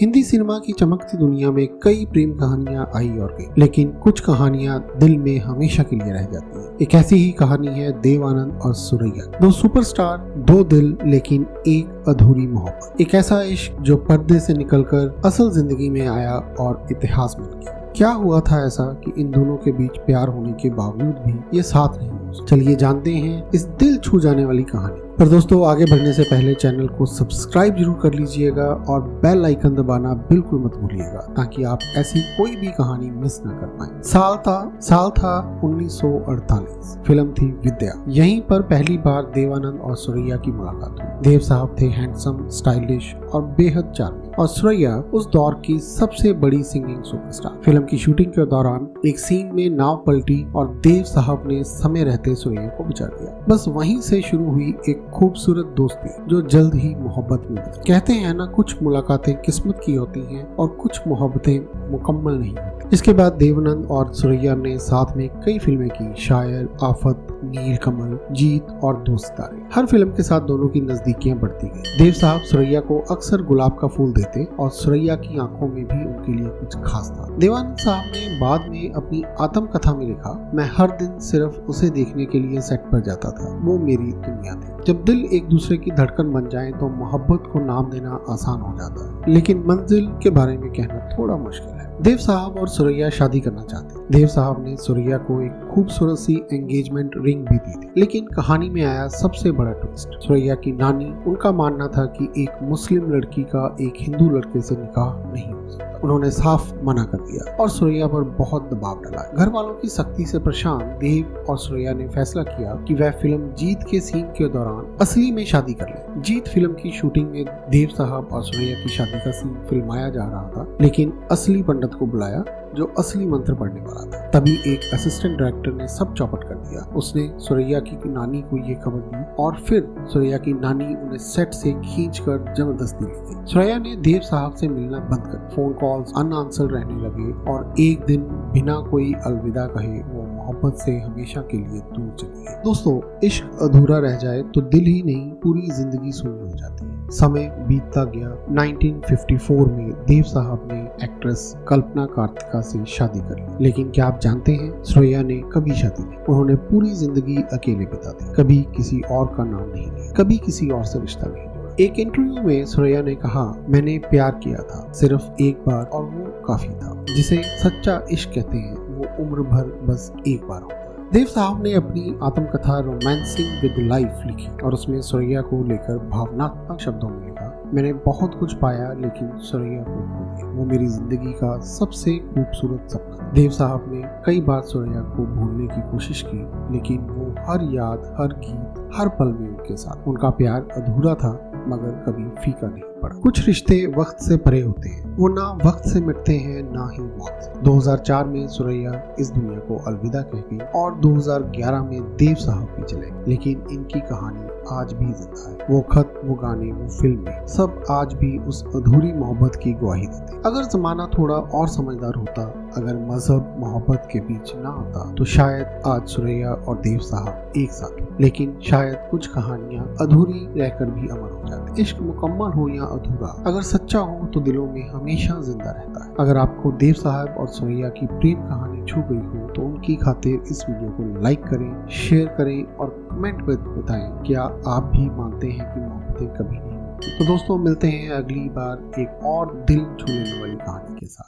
Hindi cinema की चमकती दुनिया में कई प्रेम कहानियां आई और गई, लेकिन कुछ कहानियां दिल में हमेशा के लिए रह जाती हैं। एक ऐसी ही कहानी है देव आनंद और सुरैया। दो सुपरस्टार, दो दिल, लेकिन एक अधूरी मोहब्बत। एक ऐसा इश्क जो पर्दे से निकलकर असल जिंदगी में आया और इतिहास बन गया। क्या हुआ था ऐसा कि इन दोनों के बीच प्यार होने के बावजूद भी ये साथ नहीं हो। चलिए जानते हैं इस दिल छू जाने वाली कहानी। पर दोस्तों, आगे बढ़ने से पहले चैनल को सब्सक्राइब जरूर कर लीजिएगा और बेल आइकन दबाना बिल्कुल मत भूलिएगा, ताकि आप ऐसी कोई भी कहानी मिस ना कर पाएं। साल था 1948। फिल्म थी विद्या। यहीं पर पहली बार देवानंद और सुरैया की मुलाकात हुई। देव साहब थे हैंडसम, स्टाइलिश और बेहद चार्मिंग, और सुरैया उस दौर की सबसे बड़ी सिंगिंग सुपरस्टार। फिल्म की शूटिंग के दौरान एक सीन में नाव पलटी और देव साहब ने समय रहते सुरैया को बचा लिया। बस वहीं से शुरू हुई एक खूबसूरत दोस्ती जो जल्द ही मोहब्बत में बदली। कहते हैं ना, कुछ मुलाकातें किस्मत की होती हैं और कुछ मोहब्बतें मुकम्मल नहीं होती। इसके बाद देवानंद और सुरैया ने साथ में कई फिल्में की। शायर, आफत, नीलकमल, जीत और दोस्त तारे। हर फिल्म के साथ दोनों की नजदीकियां बढ़ती गई। देव साहब सुरैया को अक्सर गुलाब का फूल देते और सुरैया की आंखों में भी उनके लिए कुछ खास था। देवानंद साहब ने बाद में अपनी आत्मकथा में लिखा, मैं हर दिन सिर्फ उसे देखने के लिए सेट पर जाता था, वो मेरी दुनिया थी। जब दिल एक दूसरे की धड़कन बन जाए तो मोहब्बत को नाम देना आसान हो जाता है, लेकिन मंजिल के बारे में कहना थोड़ा मुश्किल है। देव साहब और सुरैया शादी करना चाहते। देव साहब ने सुरैया को एक खूबसूरत सी एंगेजमेंट रिंग भी दी थी, लेकिन कहानी में आया सबसे बड़ा ट्विस्ट। सुरैया की नानी, उनका मानना था कि एक मुस्लिम लड़की का एक हिंदू लड़के से निकाह नहीं हो सकता। उन्होंने साफ मना कर दिया और सुरैया पर बहुत दबाव डाला। घर वालों की सख्ती से परेशान देव और सुरैया ने फैसला किया कि वह फिल्म जीत के सीन के दौरान असली में शादी कर ले। जीत फिल्म की शूटिंग में देव साहब और सुरैया की शादी का सीन फिल्माया जा रहा था, लेकिन असली पंडित को बुलाया जो असली मंत्र पढ़ने वाला था। तभी एक असिस्टेंट डायरेक्टर ने सब चौपट कर दिया। उसने सुरैया की नानी को ये खबर दी और फिर सुरैया की नानी उन्हें सेट से खींचकर जबरदस्ती ले गई। सुरैया ने देव साहब से मिलना बंद कर, फोन कॉल्स अनआंसर्ड रहने लगे और एक दिन बिना कोई अलविदा कहे वो मोहब्बत से हमेशा के लिए दूर चली गई। दोस्तों, इश्क अधूरा रह जाए तो दिल ही नहीं पूरी जिंदगी सूनी हो जाती है। समय बीतता गया। 1954 में देव साहब ने एक्ट्रेस कल्पना कार्तिका से शादी कर ली। लेकिन क्या आप जानते हैं, सुरैया ने कभी शादी नहीं। उन्होंने पूरी जिंदगी अकेले बिता दी। कभी किसी और का नाम नहीं लिया, कभी किसी और से रिश्ता नहीं जोड़ा। एक इंटरव्यू में सुरैया ने कहा, मैंने प्यार किया था सिर्फ एक बार और वो काफी था। जिसे सच्चा इश्क कहते हैं वो उम्र भर बस एक बार होता है। देव साहब ने अपनी आत्मकथा रोमांसिंग विद लाइफ लिखी और उसमें सुरैया को लेकर भावनात्मक शब्दों में लिखा, मैंने बहुत कुछ पाया लेकिन सुरैया को खो दिया, वो मेरी जिंदगी का सबसे खूबसूरत सपना। देव साहब ने कई बार सुरैया को भूलने की कोशिश की, लेकिन वो हर याद, हर गीत, हर पल में उनके साथ। उनका प्यार अधूरा था मगर कभी फीका नहीं पड़ा। कुछ रिश्ते वक्त से परे होते हैं, वो ना वक्त से मिटते हैं ना ही मौत से। 2004 में सुरैया इस दुनिया को अलविदा कह गई और 2011 में देव साहब भी चले गए, लेकिन इनकी कहानी आज भी जिंदा है। वो खत, वो गाने, वो फिल्में, सब आज भी उस अधूरी मोहब्बत की गवाही देते। अगर जमाना थोड़ा और समझदार होता, अगर मजहब मोहब्बत के बीच ना आता, तो शायद आज सुरैया और देव साहब एक साथ। लेकिन शायद कुछ कहानियां अधूरी रहकर भी अमर हो जाती। इश्क मुकम्मल हो या अधूरा, अगर सच्चा हो तो दिलों में हमेशा जिंदा रहता है। अगर आपको देव साहब और सुरैया की प्रेम कहानी छू गई हो तो उनकी खातिर इस वीडियो को लाइक करें, शेयर करें और कमेंट में बताएं क्या आप भी मानते हैं कि मोहब्बतें कभी नहीं होती। तो दोस्तों, मिलते हैं अगली बार एक और दिल छू लेने वाली कहानी के साथ।